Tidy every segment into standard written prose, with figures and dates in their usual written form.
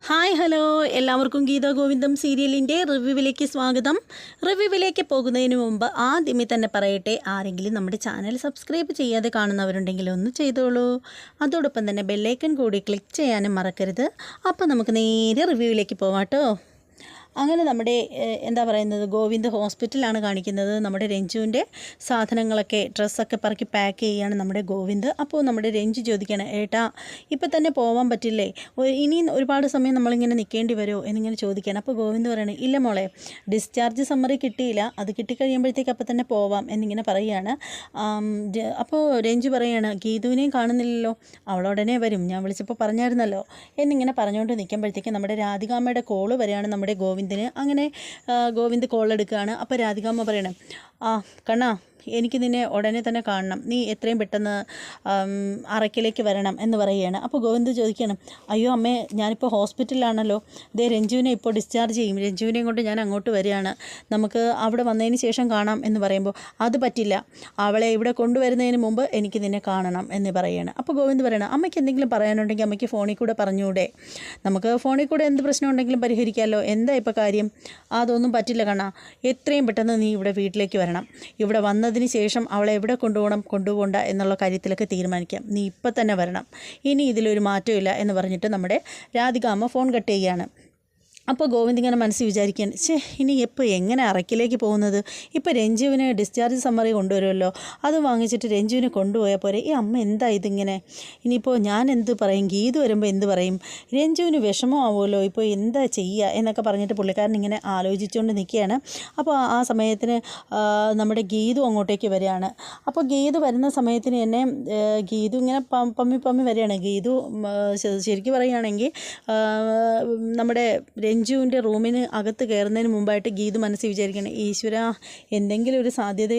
Hi hello എല്ലാവർക്കും ഗീതാ ഗോവിന്ദം സീരിയലിൻ്റെ റിവ്യൂവിലേക്ക് സ്വാഗതം. റിവ്യൂവിലേക്ക് പോകുന്നതിന് മുമ്പ് ആദ്യമേ തന്നെ പറയട്ടെ, ആരെങ്കിലും നമ്മുടെ ചാനൽ സബ്സ്ക്രൈബ് ചെയ്യാതെ കാണുന്നവരുണ്ടെങ്കിൽ ഒന്ന് ചെയ്തോളൂ. അതോടൊപ്പം തന്നെ ബെല്ലൈക്കൺ കൂടി ക്ലിക്ക് ചെയ്യാനും മറക്കരുത്. അപ്പോൾ നമുക്ക് നേരെ റിവ്യൂവിലേക്ക് പോവാം കേട്ടോ. അങ്ങനെ നമ്മുടെ എന്താ പറയുന്നത്, ഗോവിന്ദ് ഹോസ്പിറ്റലാണ് കാണിക്കുന്നത്. നമ്മുടെ രഞ്ജുവിൻ്റെ സാധനങ്ങളൊക്കെ ഡ്രസ്സൊക്കെ പറക്കി പാക്ക് ചെയ്യുകയാണ് നമ്മുടെ ഗോവിന്ദ്. അപ്പോൾ നമ്മുടെ രഞ്ജു ചോദിക്കുകയാണ്, ഏട്ടാ ഇപ്പം തന്നെ പോകാൻ പറ്റില്ലേ, ഇനിയും ഒരുപാട് സമയം നമ്മളിങ്ങനെ നിൽക്കേണ്ടി വരുമോ എന്നിങ്ങനെ ചോദിക്കുകയാണ്. അപ്പോൾ ഗോവിന്ദ് പറയണേ, ഇല്ല മോളെ, ഡിസ്ചാർജ് സമ്മറി കിട്ടിയില്ല, അത് കിട്ടിക്കഴിയുമ്പോഴത്തേക്ക് അപ്പം തന്നെ പോവാം എന്നിങ്ങനെ പറയുകയാണ്. അപ്പോൾ രഞ്ജു പറയുകയാണ്, ഗീതുവിനെയും കാണുന്നില്ലല്ലോ, അവളുടനെ വരും, ഞാൻ വിളിച്ചപ്പോൾ പറഞ്ഞായിരുന്നല്ലോ എന്നിങ്ങനെ പറഞ്ഞുകൊണ്ട് നിൽക്കുമ്പോഴത്തേക്ക് നമ്മുടെ രാധികാമ്മയുടെ കോള് വരികയാണ് നമ്മുടെ ഗോവിന്ദിന്. അങ്ങനെ ഗോവിന്ദ് കോൾ എടുക്കുകയാണ്. അപ്പോൾ രാധികാമ്മ പറയണം, കണ്ണാ എനിക്ക് നിന്നെ ഉടനെ തന്നെ കാണണം, നീ എത്രയും പെട്ടെന്ന് അറയ്ക്കലേക്ക് വരണം എന്ന് പറയുകയാണ്. അപ്പോൾ ഗോവിന്ദ് ചോദിക്കണം, അയ്യോ അമ്മേ, ഞാനിപ്പോൾ ഹോസ്പിറ്റലിലാണല്ലോ, ദേ രഞ്ജുവിനെ ഇപ്പോൾ ഡിസ്ചാർജ് ചെയ്യും, രഞ്ജുവിനെയും കൊണ്ട് ഞാൻ അങ്ങോട്ട് വരികയാണ്, നമുക്ക് അവിടെ വന്നതിന് ശേഷം കാണാം എന്ന് പറയുമ്പോൾ, അത് പറ്റില്ല, അവളെ ഇവിടെ കൊണ്ടുവരുന്നതിന് മുമ്പ് എനിക്ക് നിന്നെ കാണണം എന്ന് പറയുകയാണ്. അപ്പോൾ ഗോവിന്ദ് പറയണം, അമ്മയ്ക്ക് എന്തെങ്കിലും പറയാനുണ്ടെങ്കിൽ അമ്മയ്ക്ക് ഫോണിൽ കൂടെ പറഞ്ഞൂടെ, നമുക്ക് ഫോണിൽ കൂടെ എന്ത് പ്രശ്നം ഉണ്ടെങ്കിലും പരിഹരിക്കാമല്ലോ, എന്താ ഇപ്പോൾ കാര്യം? അതൊന്നും പറ്റില്ല കണ്ണാ, എത്രയും പെട്ടെന്ന് നീ ഇവിടെ വീട്ടിലേക്ക് വരണം, ഇവിടെ വന്നതിന് ശേഷം അവളെ എവിടെ കൊണ്ടുപോകണ്ട എന്നുള്ള കാര്യത്തിലൊക്കെ തീരുമാനിക്കാം, നീ ഇപ്പം തന്നെ വരണം, ഇനി ഇതിലൊരു മാറ്റമില്ല എന്ന് പറഞ്ഞിട്ട് നമ്മുടെ രാധികാമ്മ ഫോൺ കട്ട് ചെയ്യുകയാണ്. അപ്പോൾ ഗോവിന്ദ് ഇങ്ങനെ മനസ്സിൽ വിചാരിക്കാൻ, ഇനി എപ്പോൾ എങ്ങനെ അറയ്ക്കിലേക്ക് പോകുന്നത്, ഇപ്പോൾ രഞ്ജുവിന് ഡിസ്ചാർജ് സമ്മറി കൊണ്ടുവരുമല്ലോ, അത് വാങ്ങിച്ചിട്ട് രഞ്ജുവിനെ കൊണ്ടുപോയാൽ പോരെ, ഈ അമ്മ എന്താ ഇതിങ്ങനെ, ഇനിയിപ്പോൾ ഞാൻ എന്ത് പറയും, ഗീതു വരുമ്പോൾ എന്ത് പറയും, രഞ്ജുവിന് വിഷമമാവുമല്ലോ, ഇപ്പോൾ എന്താ ചെയ്യുക എന്നൊക്കെ പറഞ്ഞിട്ട് പുള്ളിക്കാരൻ ഇങ്ങനെ ആലോചിച്ചുകൊണ്ട് നിൽക്കുകയാണ്. അപ്പോൾ ആ സമയത്തിന് നമ്മുടെ ഗീതു അങ്ങോട്ടേക്ക് വരികയാണ്. അപ്പോൾ ഗീതു വരുന്ന സമയത്തിന് തന്നെ ഗീതു ഇങ്ങനെ പമ്മി വരികയാണ്. ഗീതു ശരിക്കും പറയുകയാണെങ്കിൽ നമ്മുടെ രഞ്ജുവിൻ്റെ റൂമിന് അകത്ത് കയറുന്നതിന് മുമ്പായിട്ട് ഗീതു മനസ്സിൽ വിചാരിക്കണം, ഈശ്വര എന്തെങ്കിലും ഒരു സാധ്യത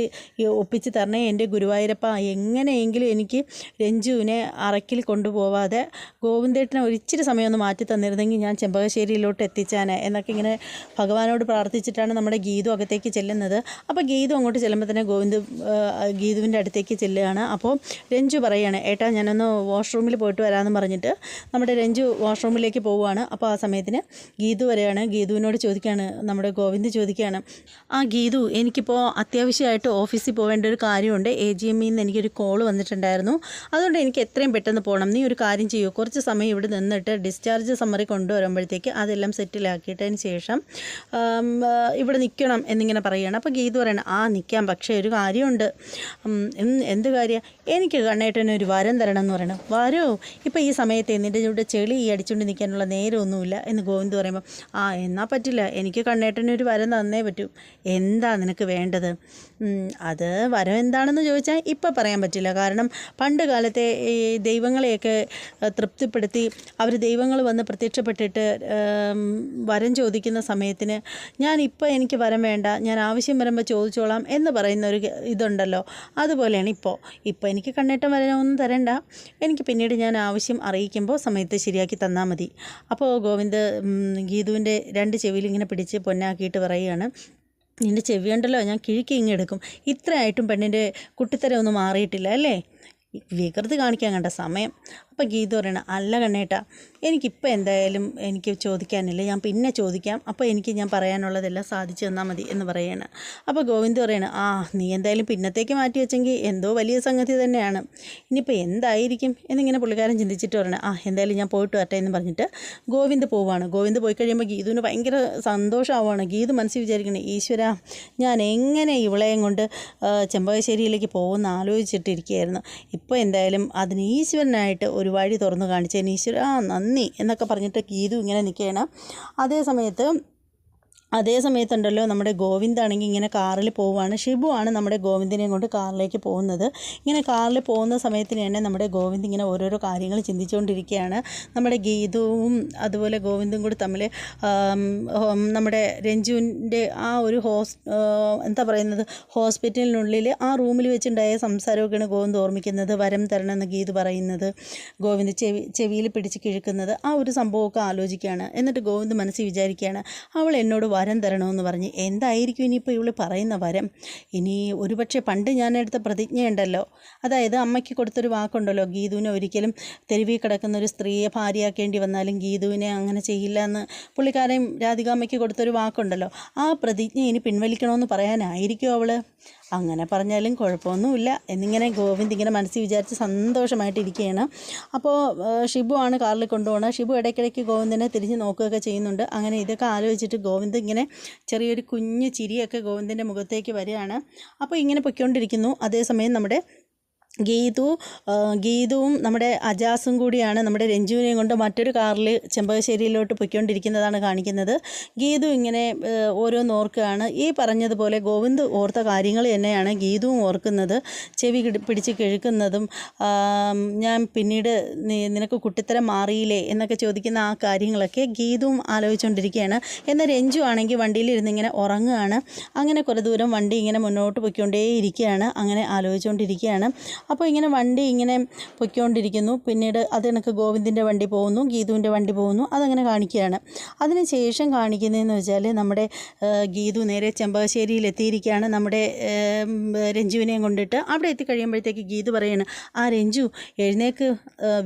ഒപ്പിച്ച് തരണേ എൻ്റെ ഗുരുവായൂരപ്പ, എങ്ങനെയെങ്കിലും എനിക്ക് രഞ്ജുവിനെ അറയ്ക്കിൽ കൊണ്ടുപോവാതെ ഗോവിന്ദേട്ടനെ ഒരിച്ചിരി സമയം ഒന്ന് മാറ്റി തന്നിരുന്നെങ്കിൽ ഞാൻ ചെമ്പകശ്ശേരിയിലോട്ട് എത്തിച്ചാനേ എന്നൊക്കെ ഇങ്ങനെ ഭഗവാനോട് പ്രാർത്ഥിച്ചിട്ടാണ് നമ്മുടെ ഗീതു അകത്തേക്ക് ചെല്ലുന്നത്. അപ്പോൾ ഗീതു അങ്ങോട്ട് ചെല്ലുമ്പോൾ തന്നെ ഗീതുവിൻ്റെ അടുത്തേക്ക് ചെല്ലുകയാണ്. അപ്പോൾ രഞ്ജു പറയുകയാണ്, ഏട്ടാ ഞാനൊന്ന് വാഷ്റൂമിൽ പോയിട്ട് വരാമെന്ന് പറഞ്ഞിട്ട് നമ്മുടെ രഞ്ജു വാഷ്റൂമിലേക്ക് പോവുകയാണ്. അപ്പോൾ ആ സമയത്തിന് ഗീതു വരെയാണ്. ഗീതുവിനോട് ചോദിക്കുകയാണ്, നമ്മുടെ ഗോവിന്ദ് ചോദിക്കുകയാണ്, ഗീതു എനിക്കിപ്പോൾ അത്യാവശ്യമായിട്ട് ഓഫീസിൽ പോവേണ്ട ഒരു കാര്യമുണ്ട്, AGM നിന്ന് എനിക്കൊരു കോൾ വന്നിട്ടുണ്ടായിരുന്നു, അതുകൊണ്ട് എനിക്ക് എത്രയും പെട്ടെന്ന് പോകണം, നീ ഒരു കാര്യം ചെയ്യൂ, കുറച്ച് സമയം ഇവിടെ നിന്നിട്ട് ഡിസ്ചാർജ് സമ്മറി കൊണ്ടുവരുമ്പോഴത്തേക്ക് അതെല്ലാം സെറ്റിലാക്കിയിട്ടതിന് ശേഷം ഇവിടെ നിൽക്കണം എന്നിങ്ങനെ പറയുകയാണ്. അപ്പോൾ ഗീതു പറയണം, നിൽക്കാം, പക്ഷേ ഒരു കാര്യമുണ്ട്. എന്ത് കാര്യം? എനിക്ക് കണ്ണേട്ടന് ഒരു വരം തരണം എന്ന് പറയണം. വരോ? ഇപ്പോൾ ഈ സമയത്ത് നിൻ്റെ ഇവിടെ ചെളി അടിച്ചുകൊണ്ട് നിൽക്കാനുള്ള നേരമൊന്നുമില്ല എന്ന് ഗോവിന്ദ് പറയുമ്പോൾ, എന്നാൽ പറ്റില്ല, എനിക്ക് കണ്ണേട്ടനൊരു വരം തന്നേ പറ്റൂ. എന്താ നിനക്ക് വേണ്ടത്? അത് വരം എന്താണെന്ന് ചോദിച്ചാൽ ഇപ്പം പറയാൻ പറ്റില്ല, കാരണം പണ്ട് കാലത്തെ ഈ ദൈവങ്ങളെയൊക്കെ തൃപ്തിപ്പെടുത്തി അവർ ദൈവങ്ങൾ വന്ന് പ്രത്യക്ഷപ്പെട്ടിട്ട് വരം ചോദിക്കുന്ന സമയത്തിന് ഞാനിപ്പോൾ എനിക്ക് വരം വേണ്ട, ഞാൻ ആവശ്യം വരുമ്പോൾ ചോദിച്ചോളാം എന്ന് പറയുന്ന ഒരു ഇതുണ്ടല്ലോ, അതുപോലെയാണ് ഇപ്പോൾ എനിക്ക് കണ്ണേട്ടൻ വരമൊന്നും തരണ്ട, എനിക്ക് പിന്നീട് ഞാൻ ആവശ്യം അറിയിക്കുമ്പോൾ സമയത്ത് ശരിയാക്കി തന്നാൽ മതി. അപ്പോൾ ഗോവിന്ദ് ഗീതുവിൻ്റെ രണ്ട് ചെവിയിൽ ഇങ്ങനെ പിടിച്ച് പൊന്നാക്കിയിട്ട് പറയുകയാണ്, നിൻ്റെ ചെവിയുണ്ടല്ലോ ഞാൻ കിഴുക്കി ഇങ്ങെടുക്കും, ഇത്രയായിട്ടും പെണ്ണിൻ്റെ കുട്ടിത്തരം ഒന്നും മാറിയിട്ടില്ല അല്ലേ, വികൃതി കാണിക്കാൻ കണ്ട സമയം. അപ്പോൾ ഗീതു പറയണം, അല്ല കണ്ണേട്ടാ, എനിക്കിപ്പോൾ എന്തായാലും എനിക്ക് ചോദിക്കാനില്ല, ഞാൻ പിന്നെ ചോദിക്കാം, അപ്പോൾ എനിക്ക് ഞാൻ പറയാനുള്ളതെല്ലാം സാധിച്ചു തന്നാൽ മതി എന്ന് പറയാണ്. അപ്പോൾ ഗോവിന്ദ് പറയണം, നീ എന്തായാലും പിന്നത്തേക്ക് മാറ്റി വെച്ചെങ്കിൽ എന്തോ വലിയ സംഗതി തന്നെയാണ്, ഇനിയിപ്പോൾ എന്തായിരിക്കും എന്നിങ്ങനെ പുള്ളിക്കാരൻ ചിന്തിച്ചിട്ട് പറയണം, എന്തായാലും ഞാൻ പോയിട്ട് വരട്ടെ എന്ന് പറഞ്ഞിട്ട് ഗോവിന്ദ് പോവുകയാണ്. ഗോവിന്ദ് പോയി കഴിയുമ്പോൾ ഗീതുവിന് ഭയങ്കര സന്തോഷമാവുകയാണ്. ഗീതു മനസ്സിൽ വിചാരിക്കണേ, ഈശ്വര ഞാൻ എങ്ങനെ ഇവളെയും കൊണ്ട് ചെമ്പകശ്ശേരിയിലേക്ക് പോകുമെന്ന് ആലോചിച്ചിട്ടിരിക്കുകയായിരുന്നു, ഇപ്പോൾ എന്തായാലും അതിന് ഈശ്വരനായിട്ട് ഒരു വഴി തുറന്നു കാണിച്ചതിന് ഈശ്വര നന്ദി എന്നൊക്കെ പറഞ്ഞിട്ട് ഗീതു ഇങ്ങനെ നിൽക്കുകയാണ്. അതേ സമയത്തുണ്ടല്ലോ നമ്മുടെ ഗോവിന്ദാണെങ്കിൽ ഇങ്ങനെ കാറിൽ പോവുകയാണ്. ഷിബു ആണ് നമ്മുടെ ഗോവിന്ദിനെയും കൊണ്ട് കാറിലേക്ക് പോകുന്നത്. ഇങ്ങനെ കാറിൽ പോകുന്ന സമയത്തിന് തന്നെ നമ്മുടെ ഗോവിന്ദ് ഇങ്ങനെ ഓരോരോ കാര്യങ്ങൾ ചിന്തിച്ചുകൊണ്ടിരിക്കുകയാണ്. നമ്മുടെ ഗീതുവും അതുപോലെ ഗോവിന്ദും കൂടി തമ്മിൽ നമ്മുടെ രഞ്ജുവിൻ്റെ ആ ഒരു ഹോസ്പിറ്റലിനുള്ളിൽ ആ റൂമിൽ വെച്ചുണ്ടായ സംസാരമൊക്കെയാണ് ഗോവിന്ദ് ഓർമ്മിക്കുന്നത്. വരം തരണമെന്ന് ഗീതു പറയുന്നത്, ഗോവിന്ദ് ചെവിയിൽ പിടിച്ച് കിഴക്കുന്നത്, ആ ഒരു സംഭവമൊക്കെ ആലോചിക്കുകയാണ്. എന്നിട്ട് ഗോവിന്ദ് മനസ്സിൽ വിചാരിക്കുകയാണ്, അവൾ എന്നോട് വരം തരണമെന്ന് പറഞ്ഞ്. എന്തായിരിക്കും ഇനിയിപ്പോൾ ഇവൾ പറയുന്ന വരം? ഇനി ഒരുപക്ഷെ പണ്ട് ഞാനെടുത്ത പ്രതിജ്ഞയുണ്ടല്ലോ, അതായത് അമ്മയ്ക്ക് കൊടുത്തൊരു വാക്കുണ്ടല്ലോ, ഗീതുവിനെ ഒരിക്കലും തെരുവിൽ കിടക്കുന്ന ഒരു സ്ത്രീയെ ഭാര്യയാക്കേണ്ടി വന്നാലും ഗീതുവിനെ അങ്ങനെ ചെയ്യില്ല എന്ന് പുള്ളിക്കാരൻ രാധികാമ്മയ്ക്ക് കൊടുത്തൊരു വാക്കുണ്ടല്ലോ, ആ പ്രതിജ്ഞ ഇനി പിൻവലിക്കണമെന്ന് പറയാനായിരിക്കും അവൾ. അങ്ങനെ പറഞ്ഞാലും കുഴപ്പമൊന്നുമില്ല എന്നിങ്ങനെ ഗോവിന്ദ് ഇങ്ങനെ മനസ്സിൽ വിചാരിച്ച് സന്തോഷമായിട്ടിരിക്കുകയാണ്. അപ്പോൾ ഷിബു ആണ് കാറിൽ കൊണ്ടുപോകണം. ഷിബു ഇടയ്ക്കിടയ്ക്ക് ഗോവിന്ദിനെ തിരിഞ്ഞ് നോക്കുകയൊക്കെ ചെയ്യുന്നുണ്ട്. അങ്ങനെ ഇതൊക്കെ ആലോചിച്ചിട്ട് ഗോവിന്ദ് ഇങ്ങനെ ചെറിയൊരു കുഞ്ഞു ചിരിയൊക്കെ ഗോവിന്ദിൻ്റെ മുഖത്തേക്ക് വരികയാണ്. അപ്പോൾ ഇങ്ങനെ പൊയ്ക്കൊണ്ടിരിക്കുന്നു. അതേസമയം നമ്മുടെ ഗീതുവും നമ്മുടെ അജാസും കൂടിയാണ് നമ്മുടെ രഞ്ജുവിനെയും കൊണ്ട് മറ്റൊരു കാറിൽ ചെമ്പകശ്ശേരിയിലോട്ട് പൊയ്ക്കൊണ്ടിരിക്കുന്നതാണ് കാണിക്കുന്നത്. ഗീതു ഇങ്ങനെ ഓരോന്ന് ഓർക്കുകയാണ്. ഈ പറഞ്ഞതുപോലെ ഗോവിന്ദ് ഓർത്ത കാര്യങ്ങൾ തന്നെയാണ് ഗീതുവും ഓർക്കുന്നത്. ചെവി പിടിച്ച് കിഴുക്കുന്നതും ഞാൻ പിന്നീട് നിനക്ക് കുട്ടിത്തരം മാറിയില്ലേ എന്നൊക്കെ ചോദിക്കുന്ന ആ കാര്യങ്ങളൊക്കെ ഗീതുവും ആലോചിച്ചുകൊണ്ടിരിക്കുകയാണ്. എന്നാൽ രഞ്ജു ആണെങ്കിൽ വണ്ടിയിലിരുന്ന് ഇങ്ങനെ ഉറങ്ങുകയാണ്. അങ്ങനെ കുറേ ദൂരം വണ്ടി ഇങ്ങനെ മുന്നോട്ട് പൊയ്ക്കൊണ്ടേയിരിക്കുകയാണ്. അങ്ങനെ ആലോചിച്ചുകൊണ്ടിരിക്കുകയാണ്. അപ്പോൾ ഇങ്ങനെ വണ്ടി ഇങ്ങനെ പൊയ്ക്കൊണ്ടിരിക്കുന്നു. പിന്നീട് അത് കണക്ക് ഗോവിന്ദിൻ്റെ വണ്ടി പോകുന്നു, ഗീതുവിൻ്റെ വണ്ടി പോകുന്നു, അതങ്ങനെ കാണിക്കുകയാണ്. അതിന് ശേഷം കാണിക്കുന്നതെന്ന് വെച്ചാൽ നമ്മുടെ ഗീതു നേരെ ചെമ്പകശ്ശേരിയിൽ എത്തിയിരിക്കുകയാണ് നമ്മുടെ രഞ്ജുവിനെയും കൊണ്ടിട്ട്. അവിടെ എത്തിക്കഴിയുമ്പോഴത്തേക്ക് ഗീതു പറയാണ്, ആ രഞ്ജു എഴുന്നേക്ക്,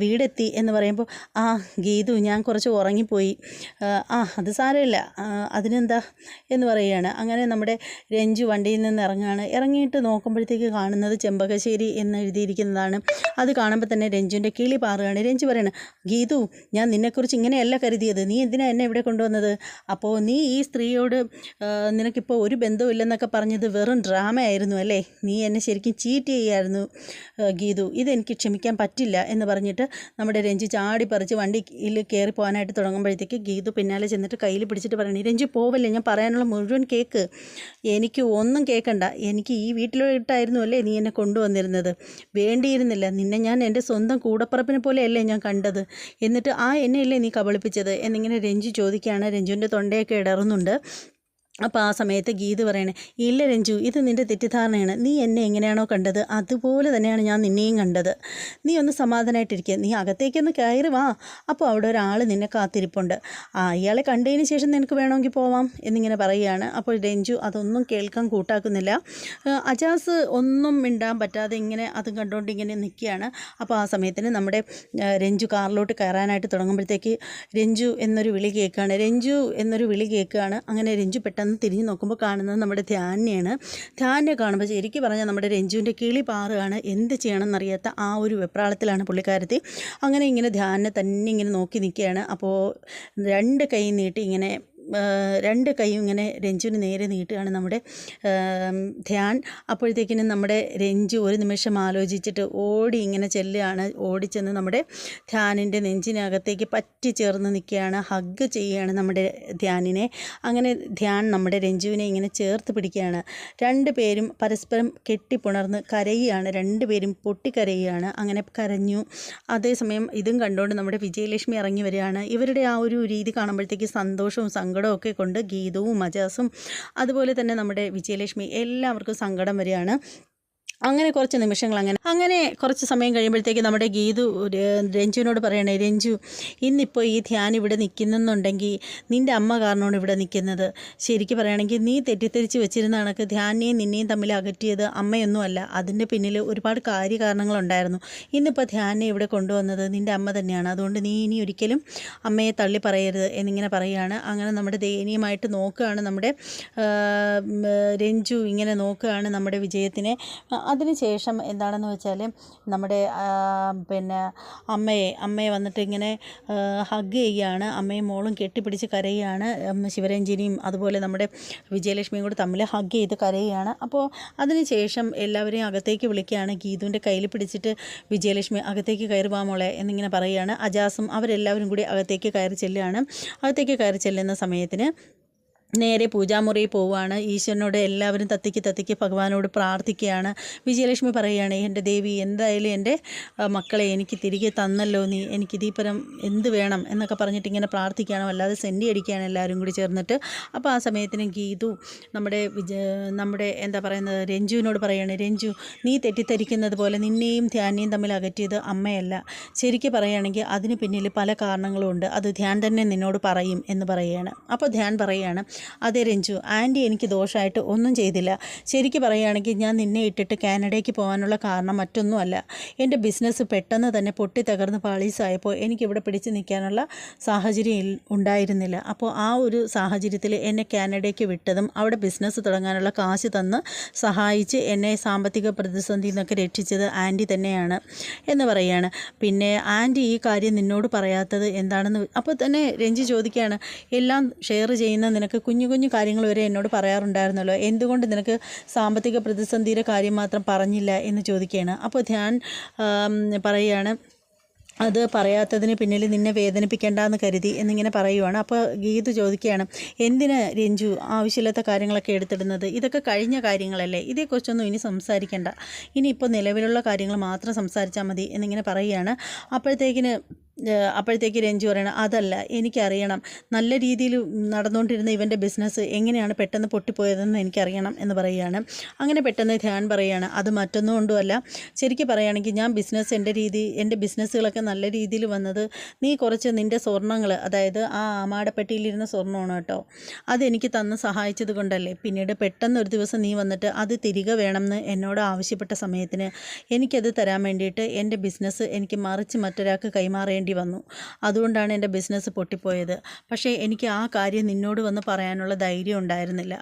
വീടെത്തി എന്ന് പറയുമ്പോൾ, ആ ഗീതു ഞാൻ കുറച്ച് ഉറങ്ങിപ്പോയി, അത് സാരമില്ല, അതിനെന്താ എന്ന് പറയുകയാണ്. അങ്ങനെ നമ്മുടെ രഞ്ജു വണ്ടിയിൽ നിന്ന് ഇറങ്ങുകയാണ്. ഇറങ്ങിയിട്ട് നോക്കുമ്പോഴത്തേക്ക് കാണുന്നത് ചെമ്പകശ്ശേരി എന്ന് എഴുതിയിരിക്കുന്നതാണ്. അത് കാണുമ്പോൾ തന്നെ രഞ്ജുവിൻ്റെ കിളി പാറുകയാണ്. രഞ്ജു പറയണം, ഗീതു ഞാൻ നിന്നെക്കുറിച്ച് ഇങ്ങനെയല്ല കരുതിയത്, നീ എന്തിനാ എന്നെ ഇവിടെ കൊണ്ടുവന്നത്? അപ്പോൾ നീ ഈ സ്ത്രീയോട് നിനക്കിപ്പോൾ ഒരു ബന്ധമില്ലെന്നൊക്കെ പറഞ്ഞത് വെറും ഡ്രാമ ആയിരുന്നു അല്ലേ? നീ എന്നെ ശരിക്കും ചീറ്റ് ചെയ്യായിരുന്നു ഗീതു, ഇതെനിക്ക് ക്ഷമിക്കാൻ പറ്റില്ല എന്ന് പറഞ്ഞിട്ട് നമ്മുടെ രഞ്ജു ചാടി പറിച്ച് വണ്ടിയിൽ കയറി പോകാനായിട്ട് തുടങ്ങുമ്പോഴത്തേക്ക് ഗീതു പിന്നാലെ ചെന്നിട്ട് കയ്യിൽ പിടിച്ചിട്ട് പറയണേ, രഞ്ജു പോവല്ലേ, ഞാൻ പറയാനുള്ള മുഴുവൻ കേക്ക്, എനിക്ക് ഒന്നും കേൾക്കണ്ട, എനിക്ക് ഈ വീട്ടിലോട്ടായിരുന്നു അല്ലേ നീ എന്നെ കൊണ്ടുവന്നിരുന്നത്, വേണ്ടിയിരുന്നില്ല, നിന്നെ ഞാൻ എൻ്റെ സ്വന്തം കൂടപ്പറപ്പിനെ പോലെയല്ലേ ഞാൻ കണ്ടത്, എന്നിട്ട് എന്നെയല്ലേ നീ കബളിപ്പിച്ചത് എന്നിങ്ങനെ രഞ്ജു ചോദിക്കുകയാണ്. രഞ്ജുവിൻ്റെ തൊണ്ടയൊക്കെ ഇടറുന്നുണ്ട്. അപ്പോൾ ആ സമയത്ത് ഗീത് പറയണേ, ഇല്ല രഞ്ജു, ഇത് നിൻ്റെ തെറ്റിദ്ധാരണയാണ്, നീ എന്നെ എങ്ങനെയാണോ കണ്ടത് അതുപോലെ തന്നെയാണ് ഞാൻ നിന്നെയും കണ്ടത്, നീ ഒന്ന് സമാധാനമായിട്ടിരിക്കുക, നീ അകത്തേക്കൊന്ന് കയറി വാ, അപ്പോൾ അവിടെ ഒരാൾ നിന്നെ കാത്തിരിപ്പുണ്ട്, ഇയാളെ കണ്ടതിന് ശേഷം നിനക്ക് വേണമെങ്കിൽ പോവാം എന്നിങ്ങനെ പറയുകയാണ്. അപ്പോൾ രഞ്ജു അതൊന്നും കേൾക്കാൻ കൂട്ടാക്കുന്നില്ല. അജാസ് ഒന്നും മിണ്ടാൻ പറ്റാതെ ഇങ്ങനെ അതും കണ്ടുകൊണ്ട് ഇങ്ങനെ നിൽക്കുകയാണ്. അപ്പോൾ ആ സമയത്തിന് നമ്മുടെ രഞ്ജു കാറിലോട്ട് കയറാനായിട്ട് തുടങ്ങുമ്പോഴത്തേക്ക് രഞ്ജു എന്നൊരു വിളി കേൾക്കുകയാണ്. അങ്ങനെ രഞ്ജു പെട്ടെന്ന് തിരിഞ്ഞ് നോക്കുമ്പോൾ കാണുന്നത് നമ്മുടെ ധ്യാനെയാണ്. ധ്യാനെ കാണുമ്പോൾ ശരിക്കും പറഞ്ഞാൽ നമ്മുടെ രഞ്ജുവിൻ്റെ കിളി പാറുകയാണ്. എന്ത് ചെയ്യണമെന്നറിയാത്ത ആ ഒരു വെപ്രാളത്തിലാണ് പുള്ളിക്കാരത്തി. അങ്ങനെ ഇങ്ങനെ ധ്യാനെ തന്നെ ഇങ്ങനെ നോക്കി നിൽക്കുകയാണ്. അപ്പോൾ രണ്ട് കൈ നീട്ടി ഇങ്ങനെ രണ്ട് കൈയും ഇങ്ങനെ രഞ്ജുവിന് നേരെ നീട്ടുകയാണ് നമ്മുടെ ധ്യാൻ. അപ്പോഴത്തേക്കിനും നമ്മുടെ രഞ്ജു ഒരു നിമിഷം ആലോചിച്ചിട്ട് ഓടി ഇങ്ങനെ ചെല്ലുകയാണ്. ഓടിച്ചെന്ന് നമ്മുടെ ധ്യാനിൻ്റെ നെഞ്ചിനകത്തേക്ക് പറ്റി ചേർന്ന് നിൽക്കുകയാണ്, ഹഗ് ചെയ്യുകയാണ് നമ്മുടെ ധ്യാനിനെ. അങ്ങനെ ധ്യാൻ നമ്മുടെ രഞ്ജുവിനെ ഇങ്ങനെ ചേർത്ത് പിടിക്കുകയാണ്. രണ്ടുപേരും പരസ്പരം കെട്ടിപ്പുണർന്ന് കരയുകയാണ്, രണ്ടുപേരും പൊട്ടിക്കരയുകയാണ്. അങ്ങനെ കരഞ്ഞു. അതേസമയം ഇതും കണ്ടുകൊണ്ട് നമ്മുടെ വിജയലക്ഷ്മി ഇറങ്ങി വരികയാണ്. ഇവരുടെ ആ ഒരു രീതി കാണുമ്പോഴത്തേക്ക് സന്തോഷവും സങ്കടവും ഒക്കെ കൊണ്ട് ഗീതവും അജാസും അതുപോലെ തന്നെ നമ്മുടെ വിജയലക്ഷ്മി എല്ലാവർക്കും സങ്കടം വരികയാണ്. അങ്ങനെ കുറച്ച് നിമിഷങ്ങൾ അങ്ങനെ കുറച്ച് സമയം കഴിയുമ്പോഴത്തേക്ക് നമ്മുടെ ഗീതു രഞ്ജുവിനോട് പറയണേ, രഞ്ജു ഇന്നിപ്പോൾ ഈ ധ്യാൻ ഇവിടെ നിൽക്കുന്നുണ്ടെങ്കിൽ നിൻ്റെ അമ്മ കാരണമാണ് ഇവിടെ നിൽക്കുന്നത്. ശരിക്കും പറയുകയാണെങ്കിൽ നീ തെറ്റിദ്ധരിച്ച് വെച്ചിരുന്ന കണക്ക് ധ്യാനെയും നിന്നെയും തമ്മിൽ അകറ്റിയത് അമ്മയൊന്നുമല്ല, അതിൻ്റെ പിന്നിൽ ഒരുപാട് കാര്യകാരണങ്ങളുണ്ടായിരുന്നു. ഇന്നിപ്പോൾ ധ്യാനെ ഇവിടെ കൊണ്ടുവന്നത് നിൻ്റെ അമ്മ തന്നെയാണ്. അതുകൊണ്ട് നീ ഇനി ഒരിക്കലും അമ്മയെ തള്ളി പറയരുത് എന്നിങ്ങനെ പറയുകയാണ്. അങ്ങനെ നമ്മുടെ ദയനീയമായിട്ട് നോക്കുകയാണ് നമ്മുടെ രഞ്ജു ഇങ്ങനെ നോക്കുകയാണ് നമ്മുടെ വിജയത്തിനെ. അതിനുശേഷം എന്താണെന്ന് വെച്ചാൽ നമ്മുടെ അമ്മയെ വന്നിട്ട് ഇങ്ങനെ ഹഗ് ചെയ്യുകയാണ്. അമ്മയും മോളും കെട്ടിപ്പിടിച്ച് കരയുകയാണ്. ശിവരഞ്ജിനിയും അതുപോലെ നമ്മുടെ വിജയലക്ഷ്മിയും കൂടി തമ്മിൽ ഹഗ് ചെയ്ത് കരയുകയാണ്. അപ്പോൾ അതിനുശേഷം എല്ലാവരെയും അകത്തേക്ക് വിളിക്കുകയാണ്. ഗീതുവിൻ്റെ കയ്യിൽ പിടിച്ചിട്ട് വിജയലക്ഷ്മി അകത്തേക്ക് കയറി വാ മോളെ എന്നിങ്ങനെ പറയുകയാണ്. അജാസും അവരെല്ലാവരും കൂടി അകത്തേക്ക് കയറി ചെല്ലുകയാണ്. അകത്തേക്ക് കയറി ചെല്ലുന്ന സമയത്തിന് നേരെ പൂജാമുറിയിൽ പോവുകയാണ്. ഈശ്വരനോട് എല്ലാവരും തത്തിക്ക് ഭഗവാനോട് പ്രാർത്ഥിക്കുകയാണ്. വിജയലക്ഷ്മി പറയുകയാണ്, എൻ്റെ ദേവി എന്തായാലും എൻ്റെ മക്കളെ എനിക്ക് തിരികെ തന്നല്ലോ നീ, എനിക്കിതീപരം എന്ത് വേണം എന്നൊക്കെ പറഞ്ഞിട്ട് ഇങ്ങനെ പ്രാർത്ഥിക്കുകയാണ്. അല്ലാതെ സെൻറ്റി അടിക്കുകയാണ് എല്ലാവരും കൂടി ചേർന്നിട്ട്. അപ്പോൾ ആ സമയത്തിന് ഗീതു നമ്മുടെ എന്താ പറയുന്നത് രഞ്ജുവിനോട് പറയുകയാണ്, രഞ്ജു നീ തെറ്റിദ്ധരിക്കുന്നത് പോലെ നിന്നെയും ധ്യാനെയും തമ്മിൽ അകറ്റിയത് അമ്മയല്ല. ശരിക്കും പറയുകയാണെങ്കിൽ അതിന് പിന്നിൽ പല കാരണങ്ങളും ഉണ്ട്, അത് ധ്യാൻ തന്നെ നിന്നോട് പറയും എന്ന് പറയുകയാണ്. അപ്പോൾ ധ്യാൻ പറയുകയാണ്, അതെ രഞ്ജു, ആൻറ്റി എനിക്ക് ദോഷമായിട്ട് ഒന്നും ചെയ്തില്ല. ശരിക്കും പറയുകയാണെങ്കിൽ ഞാൻ നിന്നെ ഇട്ടിട്ട് കാനഡയ്ക്ക് പോകാനുള്ള കാരണം മറ്റൊന്നുമല്ല. എൻ്റെ ബിസിനസ് പെട്ടെന്ന് തന്നെ പൊട്ടി തകർന്ന് പാളീസായപ്പോൾ എനിക്കിവിടെ പിടിച്ച് നിൽക്കാനുള്ള സാഹചര്യം ഉണ്ടായിരുന്നില്ല. അപ്പോൾ ആ ഒരു സാഹചര്യത്തിൽ എന്നെ കാനഡയ്ക്ക് വിട്ടതും അവിടെ ബിസിനസ് തുടങ്ങാനുള്ള കാശ് തന്ന് സഹായിച്ച് എന്നെ സാമ്പത്തിക പ്രതിസന്ധിയിൽ നിന്നൊക്കെ രക്ഷിച്ചത് ആൻറ്റി തന്നെയാണ് എന്ന് പറയുകയാണ്. പിന്നെ ആൻറ്റി ഈ കാര്യം നിന്നോട് പറയാത്തത് എന്താണെന്ന് അപ്പോൾ തന്നെ രഞ്ജി ചോദിക്കുകയാണ്, എല്ലാം ഷെയർ ചെയ്യുന്ന നിനക്ക് കുഞ്ഞു കുഞ്ഞു കാര്യങ്ങൾ വരെ എന്നോട് പറയാറുണ്ടായിരുന്നല്ലോ, എന്തുകൊണ്ട് നിനക്ക് സാമ്പത്തിക പ്രതിസന്ധിയുടെ കാര്യം മാത്രം പറഞ്ഞില്ല എന്ന് ചോദിക്കുകയാണ്. അപ്പോൾ ധ്യാൻ പറയുകയാണ്, അത് പറയാത്തതിന് പിന്നിൽ നിന്നെ വേദനിപ്പിക്കേണ്ടെന്ന് കരുതി എന്നിങ്ങനെ പറയുവാണ്. അപ്പോൾ ഗീതു ചോദിക്കുകയാണ്, എന്തിന് രഞ്ജു ആവശ്യമില്ലാത്ത കാര്യങ്ങളൊക്കെ എടുത്തിടുന്നത്? ഇതൊക്കെ കഴിഞ്ഞ കാര്യങ്ങളല്ലേ, ഇതേക്കുറിച്ചൊന്നും ഇനി സംസാരിക്കേണ്ട, ഇനിയിപ്പോൾ നിലവിലുള്ള കാര്യങ്ങൾ മാത്രം സംസാരിച്ചാൽ മതി എന്നിങ്ങനെ പറയുകയാണ്. അപ്പോഴത്തേക്ക് രഞ്ജു പറയണം, അതല്ല, എനിക്കറിയണം നല്ല രീതിയിൽ നടന്നുകൊണ്ടിരുന്ന ഇവൻ്റെ ബിസിനസ് എങ്ങനെയാണ് പെട്ടെന്ന് പൊട്ടിപ്പോയതെന്ന് എനിക്കറിയണം എന്ന് പറയുകയാണ്. അങ്ങനെ പെട്ടെന്ന് ധ്യാൻ പറയുകയാണ്, അത് മറ്റൊന്നും കൊണ്ടുമല്ല, ശരിക്കും പറയുകയാണെങ്കിൽ ഞാൻ എൻ്റെ ബിസിനസ്സുകളൊക്കെ നല്ല രീതിയിൽ വന്നത് നീ കുറച്ച് നിൻ്റെ സ്വർണ്ണങ്ങൾ, അതായത് ആ ആമാടപ്പെട്ടിയിലിരുന്ന സ്വർണ്ണമാണ് കേട്ടോ, അതെനിക്ക് തന്ന് സഹായിച്ചത് കൊണ്ടല്ലേ. പിന്നീട് പെട്ടെന്ന് ഒരു ദിവസം നീ വന്നിട്ട് അത് തിരികെ വേണമെന്ന് എന്നോട് ആവശ്യപ്പെട്ട സമയത്തിന് എനിക്കത് തരാൻ വേണ്ടിയിട്ട് എൻ്റെ ബിസിനസ് എനിക്ക് മറിച്ച് മറ്റൊരാൾക്ക് കൈമാറേണ്ടി വന്നു. അതുകൊണ്ടാണ് എൻ്റെ ബിസിനസ് പൊട്ടിപ്പോയത്. പക്ഷേ എനിക്ക് ആ കാര്യം നിന്നോട് വന്ന് പറയാനുള്ള ധൈര്യം ഉണ്ടായിരുന്നില്ല.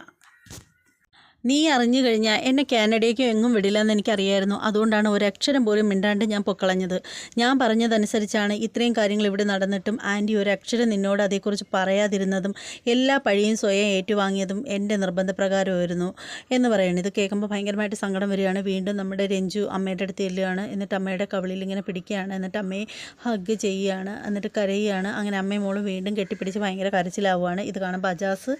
നീ അറിഞ്ഞു കഴിഞ്ഞാൽ എന്നെ കാനഡയ്ക്ക് എങ്ങും വിടില്ലെന്ന് എനിക്കറിയായിരുന്നു. അതുകൊണ്ടാണ് ഒരക്ഷരം പോലും മിണ്ടാണ്ട് ഞാൻ പൊക്കളഞ്ഞത്. ഞാൻ പറഞ്ഞതനുസരിച്ചാണ് ഇത്രയും കാര്യങ്ങൾ ഇവിടെ നടന്നിട്ടും ആൻറ്റി ഒരക്ഷരം നിന്നോട് അതേക്കുറിച്ച് പറയാതിരുന്നതും എല്ലാ പഴിയും സ്വയം ഏറ്റുവാങ്ങിയതും എൻ്റെ നിർബന്ധപ്രകാരമായിരുന്നു എന്ന് പറയുന്നത്. ഇത് കേൾക്കുമ്പോൾ ഭയങ്കരമായിട്ട് സങ്കടം വരികയാണ്. വീണ്ടും നമ്മുടെ രഞ്ജു അമ്മയുടെ അടുത്ത് ചെല്ലുകയാണ്. എന്നിട്ട് അമ്മയുടെ കവിളിൽ ഇങ്ങനെ പിടിക്കുകയാണ്. എന്നിട്ട് അമ്മയെ ഹഗ് ചെയ്യുകയാണ്. എന്നിട്ട് കരയുകയാണ്. അങ്ങനെ അമ്മയും മോളും വീണ്ടും കെട്ടിപ്പിടിച്ച് ഭയങ്കര കരച്ചിലാവുകയാണ്. ഇത് കാണുമ്പോൾ അജാസ്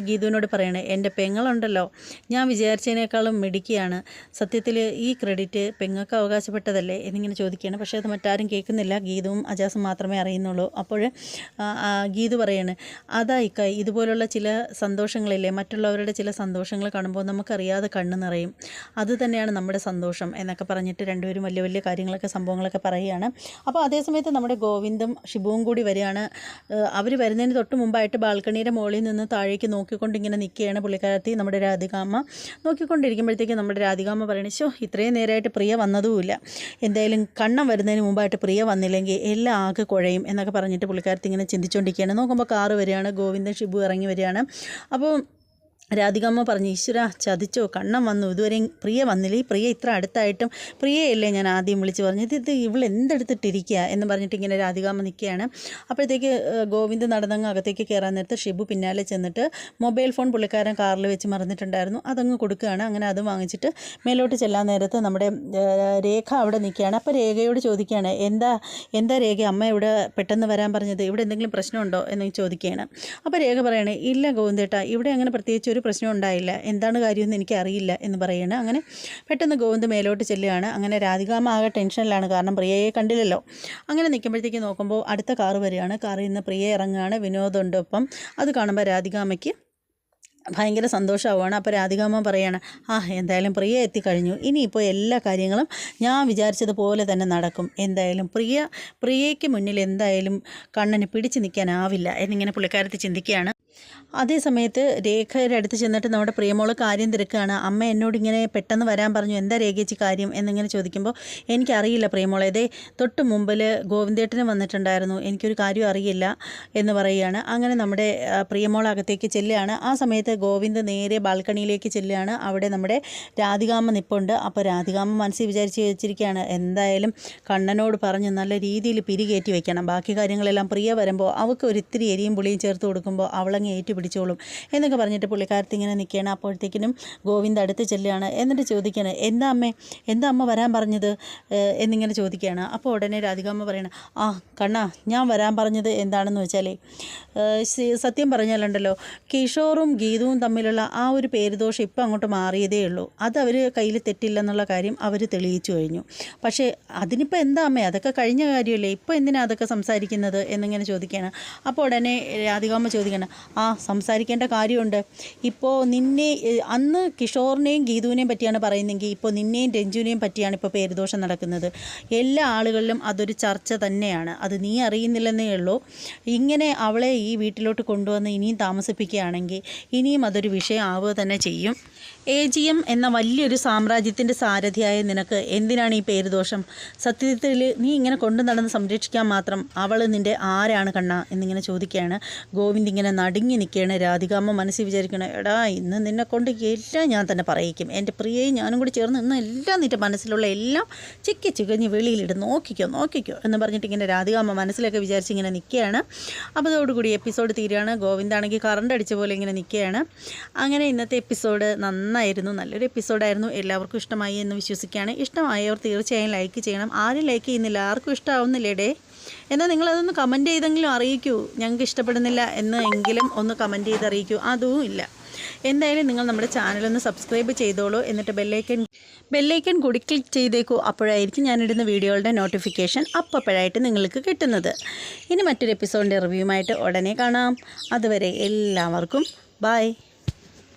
ഗീതുവിനോട് പറയണേ, എൻ്റെ പെങ്ങളുണ്ടല്ലോ, ഞാൻ വിചാരിച്ചതിനേക്കാളും മിടുക്കിയാണ്, സത്യത്തിൽ ഈ ക്രെഡിറ്റ് പെങ്ങൾക്ക് അവകാശപ്പെട്ടതല്ലേ എന്നിങ്ങനെ ചോദിക്കുകയാണ്. പക്ഷേ അത് മറ്റാരും കേൾക്കുന്നില്ല, ഗീതുവും അജാസും മാത്രമേ അറിയുന്നുള്ളൂ. അപ്പോൾ ഗീതു പറയാണ്, അതാ ഇക്കായി ഇതുപോലുള്ള ചില സന്തോഷങ്ങളില്ലേ, മറ്റുള്ളവരുടെ ചില സന്തോഷങ്ങൾ കാണുമ്പോൾ നമുക്കറിയാതെ കണ്ണ് നിറയും, അത് തന്നെയാണ് നമ്മുടെ സന്തോഷം എന്നൊക്കെ പറഞ്ഞിട്ട് രണ്ടുപേരും വലിയ വലിയ കാര്യങ്ങളൊക്കെ സംഭവങ്ങളൊക്കെ പറയുകയാണ്. അപ്പോൾ അതേസമയത്ത് നമ്മുടെ ഗോവിന്ദും ഷിബുവും കൂടി വരികയാണ്. അവർ വരുന്നതിന് തൊട്ട് മുമ്പായിട്ട് ബാൽക്കണിയുടെ മുകളിൽ നിന്ന് താഴേക്ക് നോക്കിക്കൊണ്ട് ഇങ്ങനെ നിൽക്കുകയാണ് പുള്ളിക്കാരത്തി നമ്മുടെ രാധികാമ്മ. നോക്കിക്കൊണ്ടിരിക്കുമ്പോഴത്തേക്ക് നമ്മുടെ രാധികാമ്മ പറയണേ, ഇത്രയും നേരമായിട്ട് പ്രിയ വന്നതുമില്ല, എന്തായാലും കണ്ണം വരുന്നതിന് മുമ്പായിട്ട് പ്രിയ വന്നില്ലെങ്കിൽ എല്ലാം ആകെ കുഴയും എന്നൊക്കെ പറഞ്ഞിട്ട് പുള്ളിക്കാരത്തി ഇങ്ങനെ ചിന്തിച്ചുകൊണ്ടിരിക്കുകയാണ്. നോക്കുമ്പോൾ കാറ് വരികയാണ്, ഗോവിന്ദൻ ഷിബു ഇറങ്ങി വരികയാണ്. അപ്പോൾ രാധികാമ്മ പറഞ്ഞു, ഈശ്വര ചതിച്ചോ, കണ്ണം വന്നു, ഇതുവരെയും പ്രിയ വന്നില്ല, ഈ പ്രിയ ഇത്ര അടുത്തായിട്ടും പ്രിയയല്ലേ ഞാൻ ആദ്യം വിളിച്ച് പറഞ്ഞത്, ഇത് ഇവൾ എന്തെടുത്തിട്ടിരിക്കുക എന്ന് പറഞ്ഞിട്ട് ഇങ്ങനെ രാധികാമ്മ നിൽക്കുകയാണ്. അപ്പോഴത്തേക്ക് ഗോവിന്ദ് നടന്നങ്ങ് അകത്തേക്ക് കയറാൻ നേരത്ത് ഷിബു പിന്നാലെ ചെന്നിട്ട് മൊബൈൽ ഫോൺ പുള്ളിക്കാരൻ കാറിൽ വെച്ച് മറന്നിട്ടുണ്ടായിരുന്നു, അതങ്ങ് കൊടുക്കുകയാണ്. അങ്ങനെ അത് വാങ്ങിച്ചിട്ട് മേലോട്ട് ചെല്ലാൻ നേരത്ത് നമ്മുടെ രേഖ അവിടെ നിൽക്കുകയാണ്. അപ്പോൾ രേഖയോട് ചോദിക്കുകയാണ്, എന്താ രേഖ അമ്മ ഇവിടെ പെട്ടെന്ന് വരാൻ പറഞ്ഞത്, ഇവിടെ എന്തെങ്കിലും പ്രശ്നമുണ്ടോ എന്ന് ചോദിക്കുകയാണ്. അപ്പോൾ രേഖ പറയണേ, ഇല്ല ഗോവിന്ദേട്ടാ, ഇവിടെ അങ്ങനെ പ്രത്യേകിച്ച് ഒരു പ്രശ്നം ഉണ്ടായില്ല, എന്താണ് കാര്യമെന്ന് എനിക്കറിയില്ല എന്ന് പറയുകയാണ്. അങ്ങനെ പെട്ടെന്ന് ഗോവിന്ദ് മേലോട്ട് ചെല്ലുകയാണ്. അങ്ങനെ രാധികാമ്മ ആകെ ടെൻഷനിലാണ്, കാരണം പ്രിയയെ കണ്ടില്ലല്ലോ. അങ്ങനെ നിൽക്കുമ്പോഴത്തേക്ക് നോക്കുമ്പോൾ അടുത്ത കാറ് വരികയാണ്. കാറിൽ നിന്ന് പ്രിയ ഇറങ്ങുകയാണ്, വിനോദുണ്ട് ഒപ്പം. അത് കാണുമ്പോൾ രാധികാമ്മയ്ക്ക് ഭയങ്കര സന്തോഷമാവുകയാണ്. അപ്പോൾ രാധികാമ്മ പറയാണ്, എന്തായാലും പ്രിയ എത്തിക്കഴിഞ്ഞു, ഇനിയിപ്പോൾ എല്ലാ കാര്യങ്ങളും ഞാൻ വിചാരിച്ചതുപോലെ തന്നെ നടക്കും, എന്തായാലും പ്രിയയ്ക്ക് മുന്നിൽ എന്തായാലും കണ്ണന് പിടിച്ച് നിൽക്കാനാവില്ല എന്നിങ്ങനെ പുള്ളിക്കാരത്തി ചിന്തിക്കുകയാണ്. അതേ സമയത്ത് രേഖയുടെ അടുത്ത് ചെന്നിട്ട് നമ്മുടെ പ്രിയമോള് കാര്യം തിരക്കുകയാണ്. അമ്മ എന്നോട് ഇങ്ങനെ പെട്ടെന്ന് വരാൻ പറഞ്ഞു, എന്താ രേഖേച്ചി കാര്യം എന്നിങ്ങനെ ചോദിക്കുമ്പോൾ, എനിക്കറിയില്ല പ്രിയമോളെ, ഇതേ തൊട്ട് മുമ്പിൽ ഗോവിന്ദേട്ടന് വന്നിട്ടുണ്ടായിരുന്നു, എനിക്കൊരു കാര്യം അറിയില്ല എന്ന് പറയുകയാണ്. അങ്ങനെ നമ്മുടെ പ്രിയമോൾ അകത്തേക്ക് ചെല്ലുകയാണ്. ആ സമയത്ത് ഗോവിന്ദ് നേരെ ബാൽക്കണിയിലേക്ക് ചെല്ലുകയാണ്. അവിടെ നമ്മുടെ രാധികാമ്മ നിൽപ്പുണ്ട്. അപ്പോൾ രാധികാമ്മ മനസ്സിൽ വിചാരിച്ച് വെച്ചിരിക്കുകയാണ്, എന്തായാലും കണ്ണനോട് പറഞ്ഞ് നല്ല രീതിയിൽ പിരികേറ്റി വെക്കണം, ബാക്കി കാര്യങ്ങളെല്ലാം പ്രിയ വരുമ്പോൾ അവൾക്ക് ഒരിത്തിരി എരിയും പുളിയും ചേർത്ത് കൊടുക്കുമ്പോൾ അവളങ്ങ് ഏറ്റുപിടിച്ചോളും എന്നൊക്കെ പറഞ്ഞിട്ട് പുള്ളിക്കാരത്തി ഇങ്ങനെ നിൽക്കുകയാണ്. അപ്പോഴത്തേക്കിനും ഗോവിന്ദ് അടുത്ത് ചെല്ലുകയാണ്. എന്നിട്ട് ചോദിക്കുകയാണ്, എന്താ അമ്മ വരാൻ പറഞ്ഞത് എന്നിങ്ങനെ ചോദിക്കുകയാണ്. അപ്പോൾ ഉടനെ രാധികാമ്മ പറയണം, കണ്ണാ, ഞാൻ വരാൻ പറഞ്ഞത് എന്താണെന്ന് വെച്ചാലേ, സത്യം പറഞ്ഞാലുണ്ടല്ലോ, കിഷോറും ഗീതുവും തമ്മിലുള്ള ആ ഒരു പേരുദോഷം ഇപ്പം അങ്ങോട്ട് മാറിയതേ ഉള്ളൂ, അതവർ കയ്യിൽ തെറ്റില്ലെന്നുള്ള കാര്യം അവർ തെളിയിച്ചു കഴിഞ്ഞു. പക്ഷേ അതിനിപ്പോൾ എന്താ അമ്മേ, അതൊക്കെ കഴിഞ്ഞ കാര്യമല്ലേ, ഇപ്പോൾ എന്തിനാണ് അതൊക്കെ സംസാരിക്കുന്നത് എന്നിങ്ങനെ ചോദിക്കുകയാണ്. അപ്പോൾ ഉടനെ രാധികാമ്മ ചോദിക്കണം, സംസാരിക്കേണ്ട കാര്യമുണ്ട്. ഇപ്പോൾ നിന്നെ അന്ന് കിഷോറിനെയും ഗീതുവിനെയും പറ്റിയാണ് പറയുന്നതെങ്കിൽ ഇപ്പോൾ നിന്നെയും രഞ്ജുവിനെയും പറ്റിയാണ് ഇപ്പോൾ പേരുദോഷം നടക്കുന്നത്. എല്ലാ ആളുകളിലും അതൊരു ചർച്ച തന്നെയാണ്. അത് നീ അറിയുന്നില്ലെന്നേ ഉള്ളൂ. ഇങ്ങനെ അവളെ ഈ വീട്ടിലോട്ട് കൊണ്ടുവന്ന് ഇനിയും താമസിപ്പിക്കുകയാണെങ്കിൽ ഇനിയും അതൊരു വിഷയം ആവുക തന്നെ ചെയ്യും. AGM എന്ന വലിയൊരു സാമ്രാജ്യത്തിൻ്റെ സാരഥിയായ നിനക്ക് എന്തിനാണ് ഈ പേരുദോഷം? സത്യത്തിൽ നീ ഇങ്ങനെ കൊണ്ടു നടന്ന് സംരക്ഷിക്കാൻ മാത്രം അവൾ നിൻ്റെ ആരാണ് കണ്ണ എന്നിങ്ങനെ ചോദിക്കുകയാണ്. ഗോവിന്ദ് ഇങ്ങനെ നടുങ്ങി നിൽക്കുകയാണ്. രാധികാമ്മ മനസ്സിൽ വിചാരിക്കണം, എടാ ഇന്ന് നിന്നെ കൊണ്ട് എല്ലാം ഞാൻ തന്നെ പറയിക്കും. എൻ്റെ പ്രിയയും ഞാനും കൂടി ചേർന്ന് ഇന്ന് എല്ലാം നിൻ്റെ മനസ്സിലുള്ള എല്ലാം ചിക്കി ചികഞ്ഞ് വെളിയിലിട്ട് നോക്കിക്കോ എന്ന് പറഞ്ഞിട്ട് ഇങ്ങനെ രാധികാമ്മ മനസ്സിലൊക്കെ വിചാരിച്ച് ഇങ്ങനെ നിൽക്കുകയാണ്. അപ്പോൾ അതോടുകൂടി എപ്പിസോഡ് തീരുകയാണ്. ഗോവിന്ദാണെങ്കിൽ കറണ്ട് അടിച്ച പോലെ ഇങ്ങനെ നിൽക്കുകയാണ്. അങ്ങനെ ഇന്നത്തെ എപ്പിസോഡ് നന്നായിരുന്നു, നല്ലൊരു എപ്പിസോഡായിരുന്നു. എല്ലാവർക്കും ഇഷ്ടമായി എന്ന് വിശ്വസിക്കുകയാണ്. ഇഷ്ടമായവർ തീർച്ചയായും ലൈക്ക് ചെയ്യണം. ആരും ലൈക്ക് ചെയ്യുന്നില്ല, ആർക്കും ഇഷ്ടമാവുന്നില്ലേടേ? എന്നാൽ നിങ്ങളതൊന്ന് കമൻറ്റ് ചെയ്തെങ്കിലും അറിയിക്കൂ. ഞങ്ങൾക്ക് ഇഷ്ടപ്പെടുന്നില്ല എന്ന് എങ്കിലും ഒന്ന് കമൻറ്റ് ചെയ്ത് അറിയിക്കൂ. അതും ഇല്ല. എന്തായാലും നിങ്ങൾ നമ്മുടെ ചാനലൊന്ന് സബ്സ്ക്രൈബ് ചെയ്തോളൂ. എന്നിട്ട് ബെല്ലൈക്കൺ കൂടി ക്ലിക്ക് ചെയ്തേക്കൂ. അപ്പോഴായിരിക്കും ഞാനിടുന്ന വീഡിയോകളുടെ നോട്ടിഫിക്കേഷൻ അപ്പോഴായിട്ട് നിങ്ങൾക്ക് കിട്ടുന്നത്. ഇനി മറ്റൊരു എപ്പിസോഡിൻ്റെ റിവ്യൂമായിട്ട് ഉടനെ കാണാം. അതുവരെ എല്ലാവർക്കും ബൈ.